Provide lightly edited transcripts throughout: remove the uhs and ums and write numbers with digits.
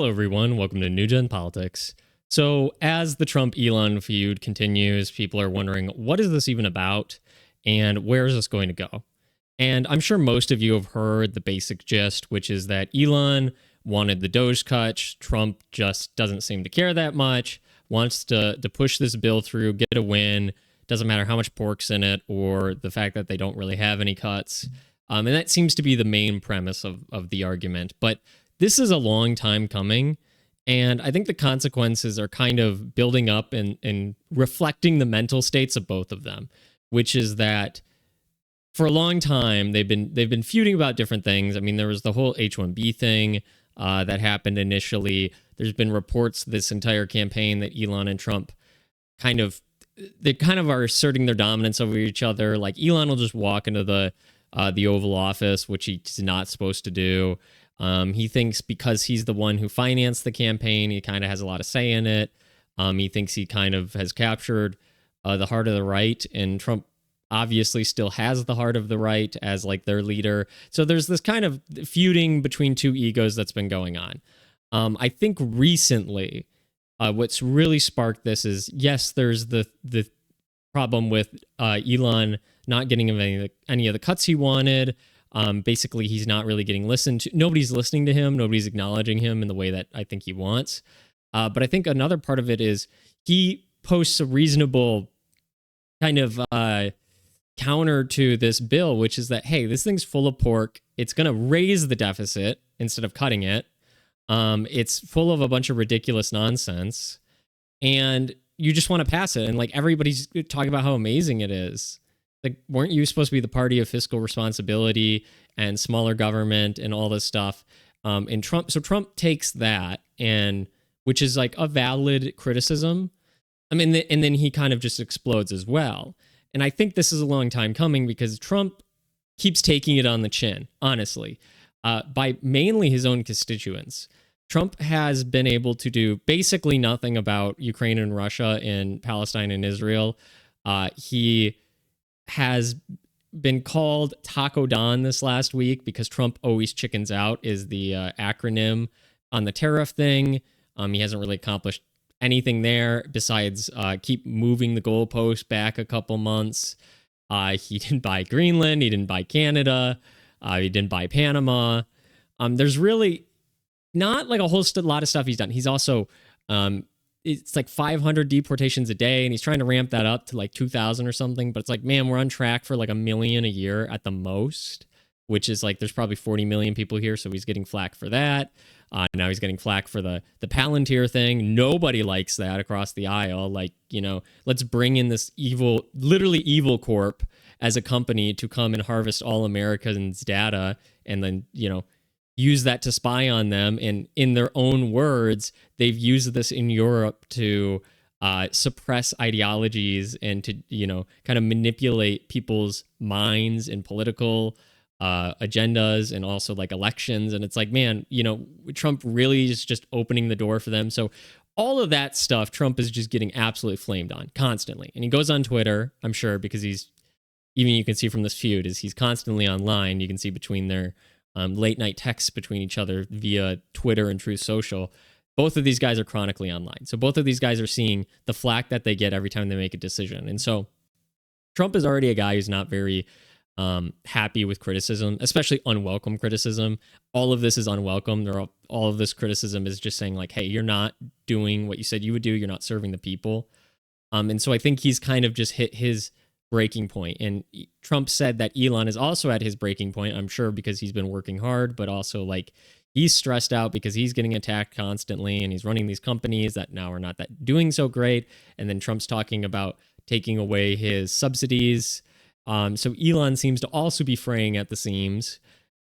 Hello, everyone. Welcome to New Gen Politics. So, as the Trump Elon feud continues, people are wondering, what is this even about? And where is this going to go? And I'm sure most of you have heard the basic gist, which is that Elon wanted the Doge cut. Trump just doesn't seem to care that much, wants to push this bill through, get a win. Doesn't matter how much pork's in it or the fact that they don't really have any cuts. And that seems to be the main premise of the argument. But this is a long time coming. And I think the consequences are kind of building up and reflecting the mental states of both of them, which is that for a long time they've been feuding about different things. I mean, there was the whole H-1B thing that happened initially. There's been reports this entire campaign that Elon and Trump they kind of are asserting their dominance over each other. Like Elon will just walk into the Oval Office, which he's not supposed to do. He thinks because he's the one who financed the campaign, he kind of has a lot of say in it. He thinks he kind of has captured the heart of the right, and Trump obviously still has the heart of the right as like their leader. So there's this kind of feuding between two egos that's been going on. I think recently, what's really sparked this is, yes, there's the problem with Elon not getting any of the cuts he wanted. Basically, he's not really getting listened to. Nobody's listening to him. Nobody's acknowledging him in the way that I think he wants. But I think another part of it is he posts a reasonable kind of counter to this bill, which is that, hey, this thing's full of pork. It's going to raise the deficit instead of cutting it. It's full of a bunch of ridiculous nonsense. And you just want to pass it. And like everybody's talking about how amazing it is. Like, weren't you supposed to be the party of fiscal responsibility and smaller government and all this stuff? And Trump takes that, and which is like a valid criticism. I mean, and then he kind of just explodes as well. And I think this is a long time coming because Trump keeps taking it on the chin, honestly, by mainly his own constituents. Trump has been able to do basically nothing about Ukraine and Russia and Palestine and Israel. He has been called Taco Don this last week because Trump always chickens out is the acronym on the tariff thing. He hasn't really accomplished anything there besides keep moving the goalpost back a couple months. He didn't buy Greenland. He didn't buy Canada. He didn't buy Panama. There's really not like a whole lot of stuff he's done. He's also it's like 500 deportations a day, and he's trying to ramp that up to like 2,000 or something. But it's like, man, we're on track for like 1 million a year at the most, which is like there's probably 40 million people here, so he's getting flack for that. Now he's getting flack for the Palantir thing. Nobody likes that across the aisle. Like, let's bring in this literally evil corp as a company to come and harvest all Americans' data, and then use that to spy on them. And in their own words, they've used this in Europe to suppress ideologies and to, kind of manipulate people's minds and political agendas and also like elections. And it's like, man, Trump really is just opening the door for them. So all of that stuff, Trump is just getting absolutely flamed on constantly. And he goes on Twitter, I'm sure, because even you can see from this feud, is he's constantly online. You can see between their late night texts between each other via Twitter and Truth Social. Both of these guys are chronically online. So both of these guys are seeing the flack that they get every time they make a decision. And so Trump is already a guy who's not very happy with criticism, especially unwelcome criticism. All of this is unwelcome. All of this criticism is just saying like, hey, you're not doing what you said you would do. You're not serving the people. And so I think he's kind of just hit his breaking point. And Trump said that Elon is also at his breaking point, I'm sure, because he's been working hard, but also like he's stressed out because he's getting attacked constantly and he's running these companies that now are not that doing so great. And then Trump's talking about taking away his subsidies. So Elon seems to also be fraying at the seams.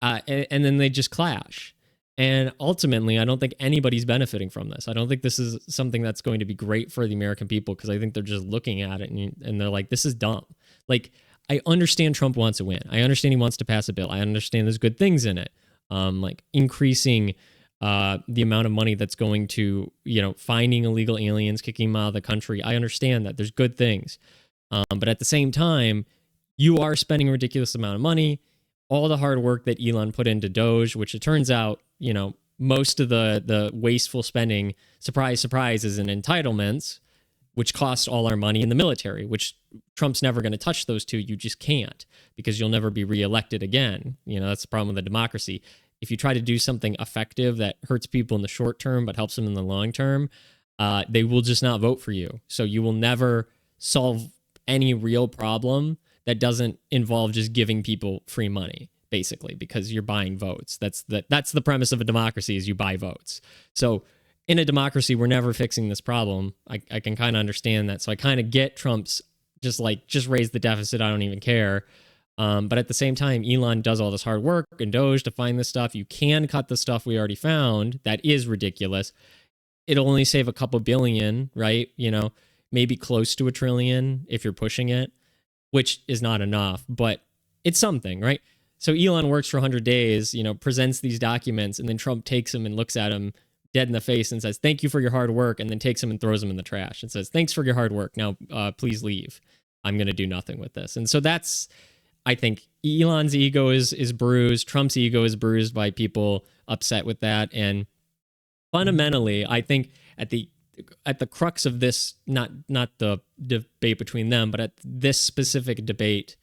And then they just clash. And ultimately, I don't think anybody's benefiting from this. I don't think this is something that's going to be great for the American people, because I think they're just looking at it and they're like, this is dumb. Like, I understand Trump wants to win. I understand he wants to pass a bill. I understand there's good things in it. Like increasing the amount of money that's going to, finding illegal aliens, kicking them out of the country. I understand that there's good things. But at the same time, you are spending a ridiculous amount of money. All the hard work that Elon put into Doge, which it turns out, most of the wasteful spending, surprise, surprise, is in entitlements, which cost all our money in the military, which Trump's never going to touch those two. You just can't, because you'll never be reelected again. That's the problem with the democracy. If you try to do something effective that hurts people in the short term but helps them in the long term, they will just not vote for you. So you will never solve any real problem that doesn't involve just giving people free money, basically, because you're buying votes. That's the premise of a democracy, is you buy votes. So in a democracy, we're never fixing this problem. I can kind of understand that. So I kind of get Trump's just raise the deficit, I don't even care. But at the same time, Elon does all this hard work and Doge to find this stuff. You can cut the stuff we already found. That is ridiculous. It'll only save a couple billion, right? Maybe close to $1 trillion if you're pushing it, which is not enough, but it's something, right? So Elon works for 100 days, presents these documents, and then Trump takes them and looks at them dead in the face and says, "Thank you for your hard work," and then takes them and throws them in the trash and says, "Thanks for your hard work. Now, please leave. I'm going to do nothing with this." And so that's, I think, Elon's ego is bruised. Trump's ego is bruised by people upset with that. And fundamentally, I think at the crux of this, not the debate between them, but at this specific debate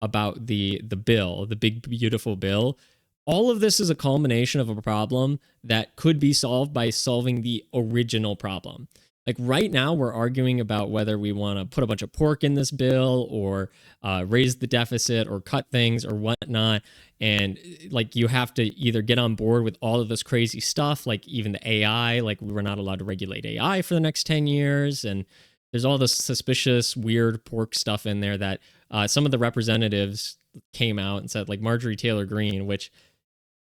about the bill, the big, beautiful bill, all of this is a culmination of a problem that could be solved by solving the original problem. Like right now, we're arguing about whether we want to put a bunch of pork in this bill or raise the deficit or cut things or whatnot. And like, you have to either get on board with all of this crazy stuff, like even the AI, like we were not allowed to regulate AI for the next 10 years. And there's all this suspicious, weird pork stuff in there that some of the representatives came out and said, like Marjorie Taylor Greene, which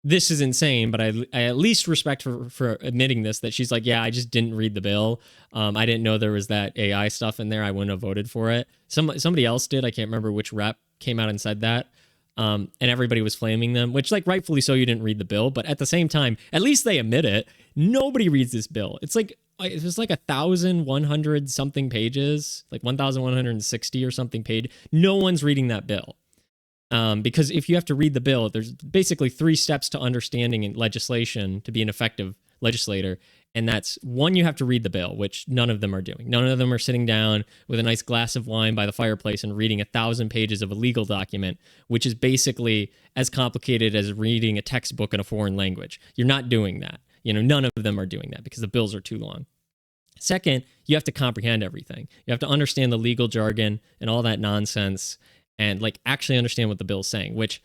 this is insane, but I at least respect her for admitting this, that she's like, yeah, I just didn't read the bill. I didn't know there was that AI stuff in there. I wouldn't have voted for it. Somebody else did. I can't remember which rep came out and said that. And everybody was flaming them, which, like, rightfully so, you didn't read the bill. But at the same time, at least they admit it. Nobody reads this bill. It was like 1,100 something pages, like 1,160 or something page. No one's reading that bill. Because if you have to read the bill, there's basically 3 steps to understanding in legislation to be an effective legislator. And that's, 1, you have to read the bill, which none of them are doing. None of them are sitting down with a nice glass of wine by the fireplace and reading 1,000 pages of a legal document, which is basically as complicated as reading a textbook in a foreign language. You're not doing that. None of them are doing that because the bills are too long. Second, you have to comprehend everything. You have to understand the legal jargon and all that nonsense, and like actually understand what the bill's saying, which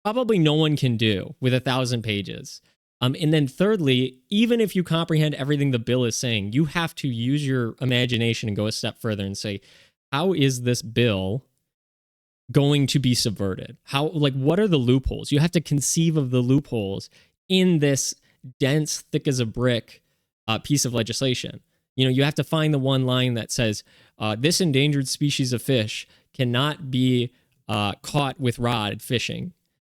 probably no one can do with 1,000 pages. And then thirdly, even if you comprehend everything the bill is saying, you have to use your imagination and go a step further and say, how is this bill going to be subverted? What are the loopholes? You have to conceive of the loopholes in this dense, thick as a brick piece of legislation. You have to find the one line that says, this endangered species of fish cannot be caught with rod fishing.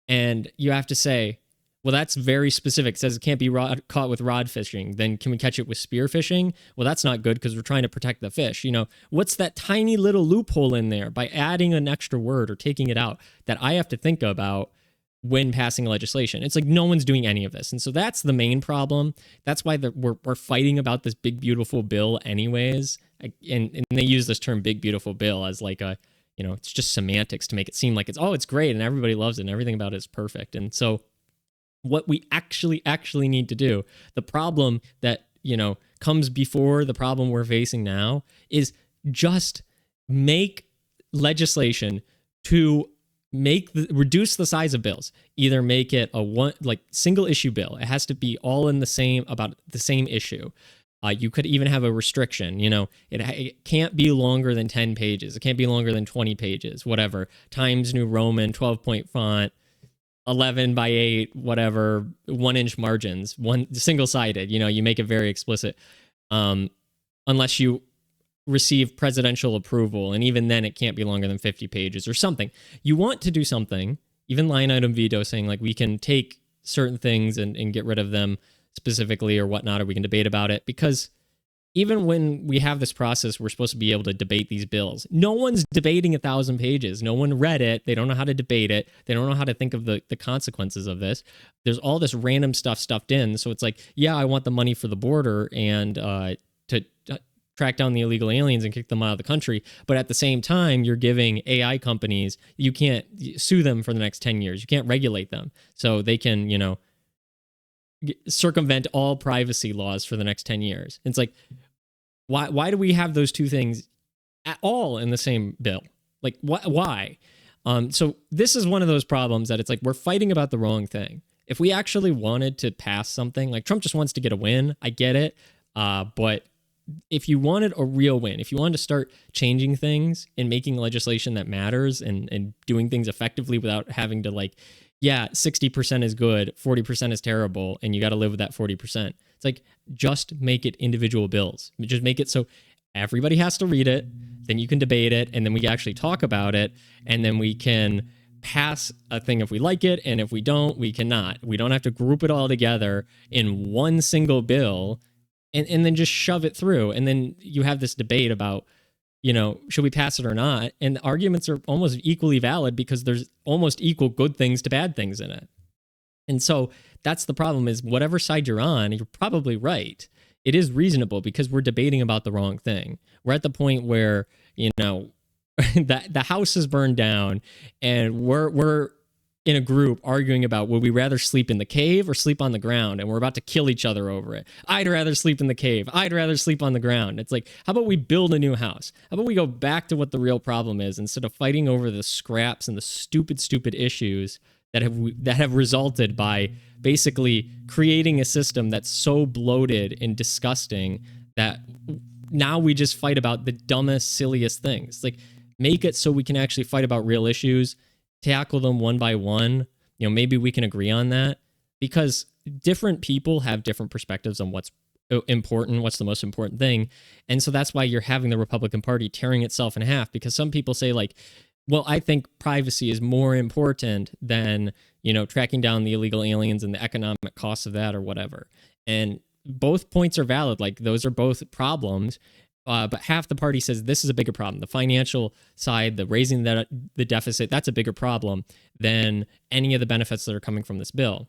And you have to say, well, that's very specific. It says it can't be caught with rod fishing. Then can we catch it with spear fishing? Well, that's not good because we're trying to protect the fish. What's that tiny little loophole in there by adding an extra word or taking it out that I have to think about when passing legislation? It's like no one's doing any of this. And so that's the main problem. That's why we're fighting about this big, beautiful bill anyways. And they use this term big, beautiful bill as like a, it's just semantics to make it seem like it's great and everybody loves it and everything about it is perfect. And so what we actually need to do, the problem that, comes before the problem we're facing now, is just make legislation to reduce the size of bills. Either make it a single issue bill. It has to be all in about the same issue. You could even have a restriction, it can't be longer than 10 pages. It can't be longer than 20 pages, whatever. Times New Roman, 12-point font, 11 by 8, whatever, 1-inch margins, single-sided, you make it very explicit. Unless you receive presidential approval. And even then it can't be longer than 50 pages or something. You want to do something, even line item veto, saying like we can take certain things and get rid of them specifically or whatnot, or we can debate about it, because even when we have this process, we're supposed to be able to debate these bills. No one's debating 1,000 pages. No one read it. They don't know how to debate it. They don't know how to think of the consequences of this. There's all this random stuff stuffed in. So it's like, yeah, I want the money for the border and to track down the illegal aliens and kick them out of the country. But at the same time, you're giving AI companies, you can't sue them for the next 10 years. You can't regulate them. So they can, circumvent all privacy laws for the next 10 years. It's like, why do we have those two things at all in the same bill? Like, why? So this is one of those problems that it's like we're fighting about the wrong thing. If we actually wanted to pass something, like Trump just wants to get a win, I get it. But if you wanted a real win, if you wanted to start changing things and making legislation that matters and doing things effectively without having to like, yeah, 60% is good, 40% is terrible, and you got to live with that 40%. It's like, just make it individual bills. Just make it so everybody has to read it, then you can debate it, and then we actually talk about it, and then we can pass a thing if we like it, and if we don't, we cannot. We don't have to group it all together in one single bill and then just shove it through. And then you have this debate about, should we pass it or not? And the arguments are almost equally valid because there's almost equal good things to bad things in it. And so that's the problem, is whatever side you're on, you're probably right. It is reasonable because we're debating about the wrong thing. We're at the point where, the house is burned down and we're in a group arguing about, would we rather sleep in the cave or sleep on the ground? And we're about to kill each other over it. I'd rather sleep in the cave. I'd rather sleep on the ground. It's like, how about we build a new house? How about we go back to what the real problem is instead of fighting over the scraps and the stupid issues that have resulted by basically creating a system that's so bloated and disgusting that now we just fight about the dumbest, silliest things. Like, make it so we can actually fight about real issues, tackle them one by one. Maybe we can agree on that, because different people have different perspectives on what's important, what's the most important thing. And so that's why you're having the Republican Party tearing itself in half, because some people say like, well, I think privacy is more important than, tracking down the illegal aliens and the economic costs of that or whatever. And both points are valid. Like, those are both problems. But half the party says this is a bigger problem. The financial side, the raising the deficit, that's a bigger problem than any of the benefits that are coming from this bill,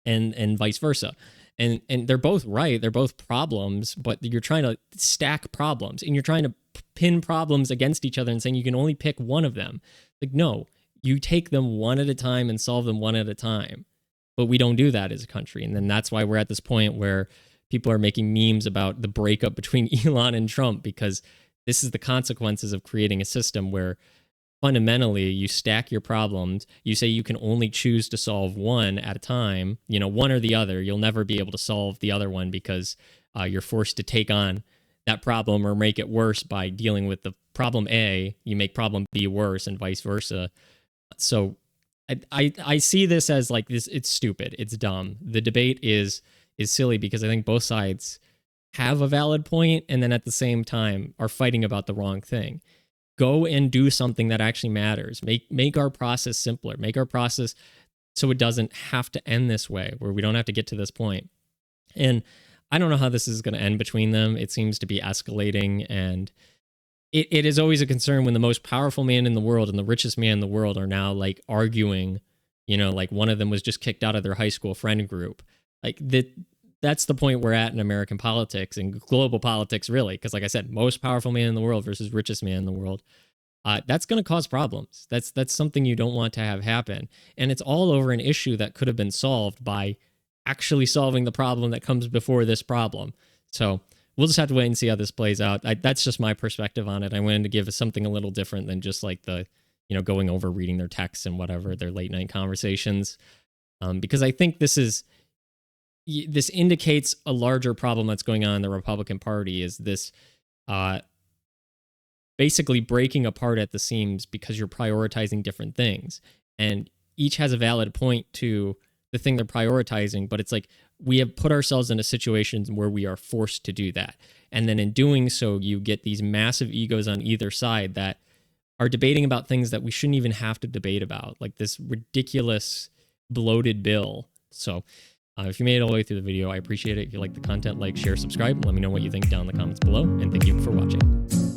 and vice versa. And they're both right. They're both problems, but you're trying to stack problems and you're trying to pin problems against each other and saying you can only pick one of them. Like, no, you take them one at a time and solve them one at a time. But we don't do that as a country. And then that's why we're at this point where people are making memes about the breakup between Elon and Trump, because this is the consequences of creating a system where fundamentally you stack your problems. You say you can only choose to solve one at a time, one or the other. You'll never be able to solve the other one because you're forced to take on that problem or make it worse by dealing with the problem A. You make problem B worse and vice versa. So I see this as like this. It's stupid. It's dumb. The debate is silly because I think both sides have a valid point and then at the same time are fighting about the wrong thing. Go and do something that actually matters. Make our process simpler. Make our process so it doesn't have to end this way, where we don't have to get to this point. And I don't know how this is going to end between them. It seems to be escalating, and it is always a concern when the most powerful man in the world and the richest man in the world are now like arguing, like one of them was just kicked out of their high school friend group. Like that's the point we're at in American politics and global politics, really. Because like I said, most powerful man in the world versus richest man in the world. That's going to cause problems. That's something you don't want to have happen. And it's all over an issue that could have been solved by actually solving the problem that comes before this problem. So we'll just have to wait and see how this plays out. That's just my perspective on it. I wanted to give something a little different than just like the, going over reading their texts and whatever, their late night conversations. Because I think this indicates a larger problem that's going on in the Republican Party, is this basically breaking apart at the seams because you're prioritizing different things. And each has a valid point to the thing they're prioritizing, but it's like we have put ourselves into situations where we are forced to do that. And then in doing so, you get these massive egos on either side that are debating about things that we shouldn't even have to debate about, like this ridiculous bloated bill. So If you made it all the way through the video, I appreciate it. If you like the content, like, share, subscribe. Let me know what you think down in the comments below. And thank you for watching.